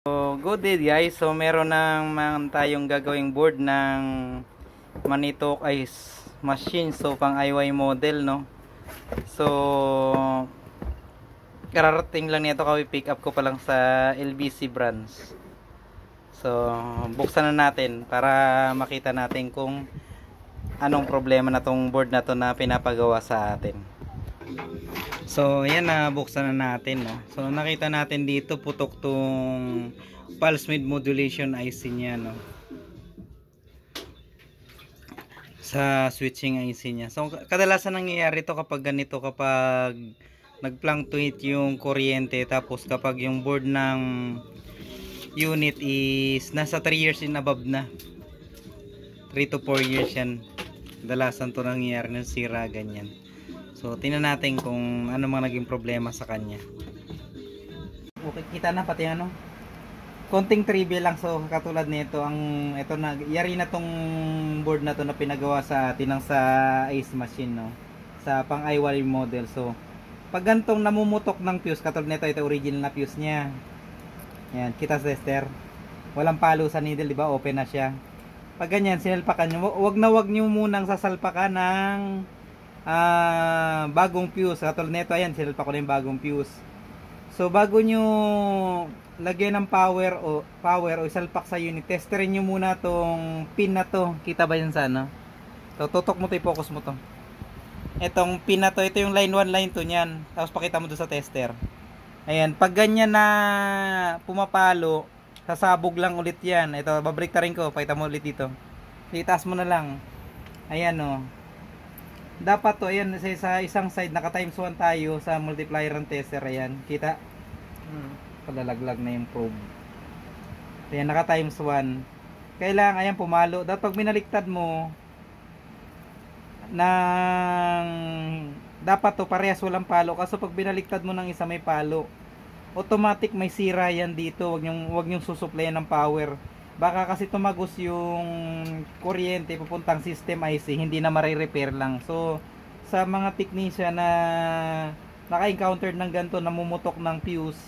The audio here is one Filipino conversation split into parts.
So, good day guys. So, meron nang tayong gagawing board ng Manitok Ice Machine. So, pang IY model, no? So, kararating lang nito, pick up ko pa lang sa LBC branch. So, buksan na natin para makita natin kung anong problema na tong board na to na pinapagawa sa atin. So, ayan na, buksan na natin, no? So, nakita natin dito, putok tong pulse width modulation IC niya, no? Sa switching IC niya. So, kadalasan nangyayari to kapag ganito, kapag nag-fluctuate yung kuryente, tapos kapag yung board ng unit is nasa 3 years and above na. 3 to 4 years yan. Kadalasan to nangyayari ng sira, ganyan. So, tingnan natin kung ano mga naging problema sa kanya. Okay, kita na pati ano. Konting trivia lang. So, katulad nito, ito na, yari na tong board na to na pinagawa sa atin ng sa Ice Machine, no? Sa pang IY model. So, pag gantong namumutok ng fuse, katulad nito, ito original na fuse niya. Yan, kita sa tester. Walang palo sa needle, di ba? Open na siya. Pag ganyan, sinalpakan nyo. Wag nyo munang sasalpakan ng bagong fuse. Katulad nito, ayan, sinalpa ko na yung bagong fuse. So, bago nyo lagyan ng power o isalpak sa unit, testerin nyo muna tong pin na to. Kita ba yan sa ano? So, tutok mo to, i-focus mo to. Itong pin na to, ito yung line 1, line 2 nyan. Tapos pakita mo doon sa tester. Ayan, pag ganyan na pumapalo, sasabog lang ulit yan. Ito, babalik ta rin ko, pakita mo ulit dito. Itaas mo na lang. Ayan, o. Dapat to, ayan, sa isang side, naka times 1 tayo sa multiplier ng tester. Ayan, kita? Palalaglag na yung probe. Ayan, naka times 1. Kailangan, ayan, pumalo. Dapat pag binaliktad mo, dapat to, parehas walang palo. Kaso pag binaliktad mo ng isa may palo, automatic may sira yan dito. Wag nyong susuplayan ng power. Baka kasi tumagos yung kuryente papuntang system IC, hindi na mare-repair lang. So, sa mga technician na naka-encounter ng ganito, namumutok ng fuse,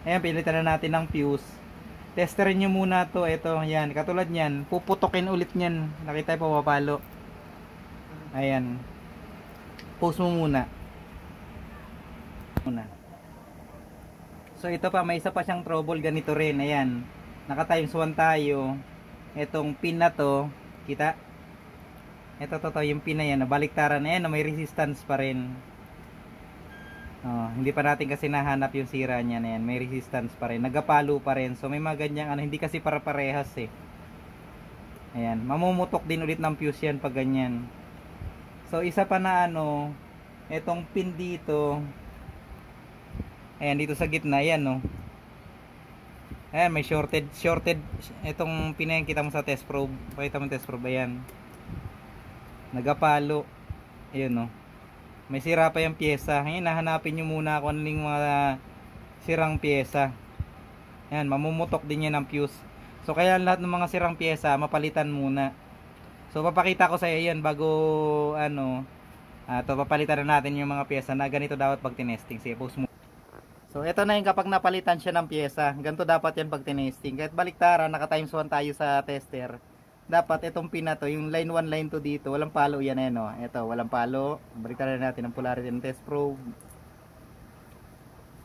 ayan, pilitan na natin ng fuse. Testerin nyo muna to. Ito, yan, katulad nyan, puputokin ulit nyan. Nakita yung pumapalo. Ayan. Pause mo muna. So, ito pa, may isa pa siyang trouble, ganito rin. Ayan. Naka times 1 tayo. Itong pin na to, kita? Ito yung pin na yan, nabaliktaran na yan, may resistance pa rin. Hindi pa natin kasi nahanap yung sira niya na yan, may resistance pa rin, nagapalo pa rin. So may mga ganyang hindi kasi para-parehas eh. Ayan, mamumutok din ulit ng fuse yan pag ganyan. So isa pa na itong pin dito. Ayan, dito sa gitna, yan no. Ayan, may shorted itong pin na yan, kita mo sa test probe. Pakita mo test probe, ayan. Nagapalo. Ayan no. May sira pa yung pyesa. Ngayon, nahanapin nyo muna kung ano yung mga sirang pyesa. Ayan, mamumutok din yan ng fuse. So, kaya lahat ng mga sirang pyesa, mapalitan muna. So, papakita ko sa iyo yan bago, papalitan na natin yung mga pyesa na ganito dapat pag tinesting. Sige, post mo. So, ito na yung kapag napalitan siya ng pyesa. Ganito dapat yan pag tinesting. Kahit baliktaran, naka times 1 tayo sa tester. Dapat itong pin na to, yung line 1, line 2 dito, walang palo yan no. Ito, walang palo. Baliktaran natin ang polarity ng test probe.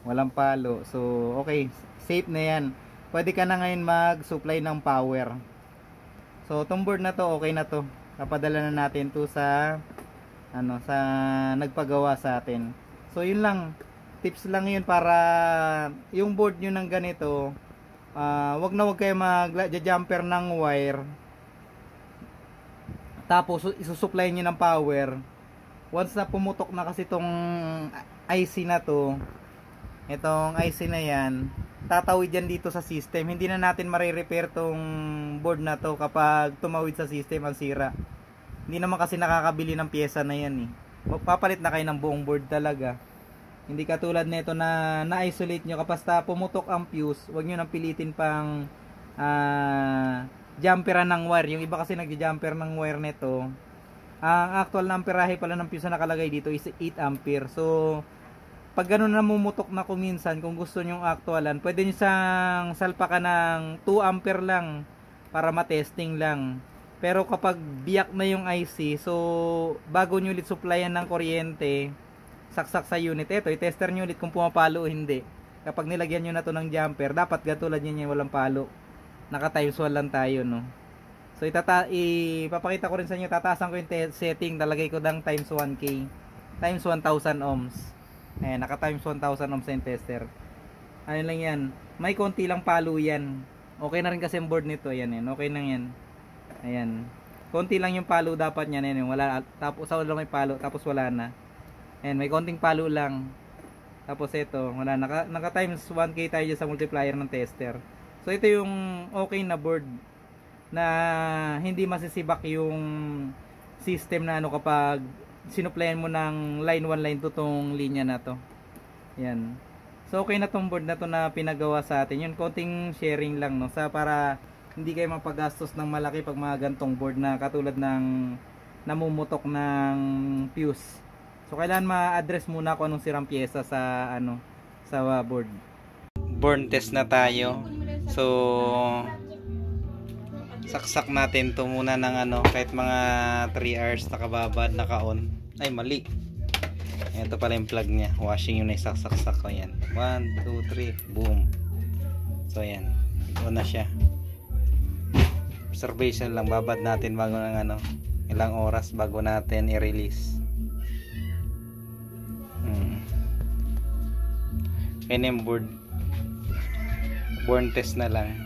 Walang palo. So, okay, safe na yan. Pwede ka na ngayon mag-supply ng power. So, itong board na to, okay na to. Napadala na natin to sa sa nagpagawa sa atin. So, yun lang. Tips lang yun para yung board nyo ng ganito, wag kayo mag-jumper ng wire. Tapos isusupply nyo ng power. Once na pumutok na kasi itong IC na to, itong IC na yan, tatawid yan dito sa system. Hindi na natin mare-repair tong board na to kapag tumawid sa system ang sira. Hindi naman kasi nakakabili ng pyesa na yan eh. Papalit na kayo ng buong board talaga. Hindi katulad nito na na-isolate nyo. Kapag pumutok ang fuse, huwag nyo nang pilitin pang jumperan ng wire. Yung iba kasi nag-jumper ng wire nito. Ang actual na amperahe pala ng fuse na nakalagay dito is 8 ampere. So, pag ganun namumutok na kuminsan, kung gusto nyong aktualan, pwede nyo siyang salpakan ng 2 ampere lang para matesting lang. Pero kapag biyak na yung IC, so bago nyo ulit supplyan ng kuryente, saksak sa unit, eto, i-tester nyo ulit kung pumapalo o hindi. Kapag nilagyan nyo na to ng jumper, dapat gatulad nyo niya walang palo. Naka times 1 lang tayo, no. So ipapakita ko rin sa inyo, tataasan ko yung setting, talagay ko ng times 1K, times 1000 ohms. Ayan, naka times 1000 ohms yung tester. Ano lang yan, may konti lang palo yan. Okay na rin kasi yung board nito, ayan yan, okay na yan. Ayan, konti lang yung palo dapat niyan, ayan, wala, tapos sa ulo may palo, tapos wala na. Ayan, may konting palo lang. Tapos ito, wala, naka times 1K tayo sa multiplier ng tester. So ito yung okay na board na hindi masisibak yung system na ano kapag sinuplayan mo ng line 1 line 2 tong linya na to. Yan. So okay na tong board na to na pinagawa sa atin. Yun, konting sharing lang, no, sa para hindi kayo mapagastos ng malaki pag mga gantong board na katulad ng namumutok ng fuse. So kailangan ma-address muna kung anong sirang pyesa sa ano sa board. Board test na tayo. So saksak natin to muna ng ano, kahit mga 3 hours nakababad, naka-on. Ay, mali. Ito pala yung plug niya. Washing yun na isaksak ko. Yan. 1, 2, 3. Boom. So, yan. On na siya. Observation lang. Babad natin bago ng ano, ilang oras bago natin i-release. Yan yung board. Born test na lang.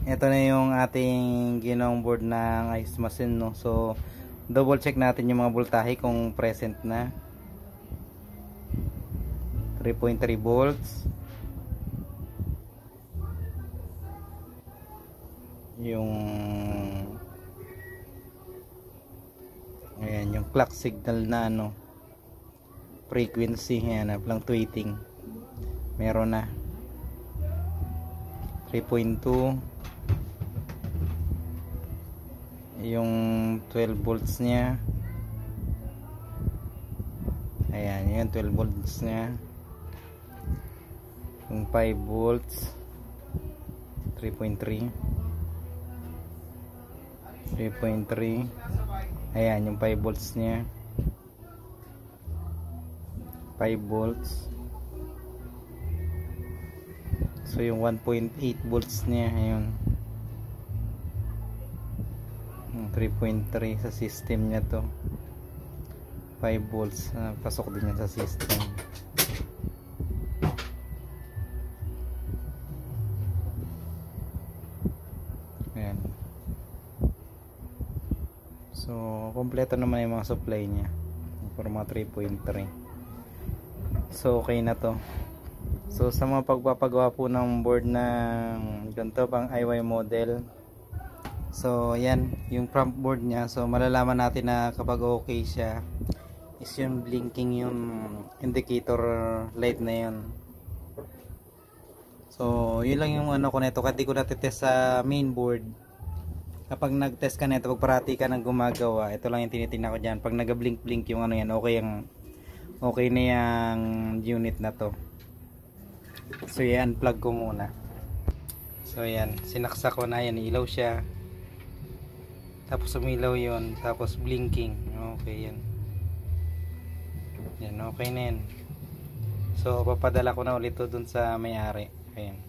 Ito na yung ating ginawang board ng ice machine, no. So double check natin yung mga voltahe kung present na. 3.3 volts. Yung ayan, yung clock signal na ano, frequency, ayan, fluctuating. Meron na 3.2. Yung 12 volts niya, ayan, yung 12 volts niya. Yung 5 volts 3.3, ayan yung 5 volts niya, 5 volts. So yung 1.8 volts niya, ayun, 3.3 sa system niya to. 5 volts, pasok din yan sa system. Ayan. So kompleto naman yung mga supply niya for mga 3.3. So okay na to. So sa mga pagpapagawa po ng board ng ganito pang IY model, so yan yung front board niya. So malalaman natin na kapag okay siya is yung blinking yung indicator light na yun. So yun lang yung ano ko nito, kasi di ko natitest sa main board. Kapag nag-test ka nito, pag parati ka nang gumagawa, ito lang yung tinitingnan ko dyan. Pag nag-blink yung ano yan, okay na yung unit na to. So yan, unplug ko muna. So yan, sinaksak ko na yan, ilaw siya. Tapos umilaw yun, tapos blinking. Okay yan. Yan, okay na yan. So papadala ko na ulit to dun sa may-ari. Ayan.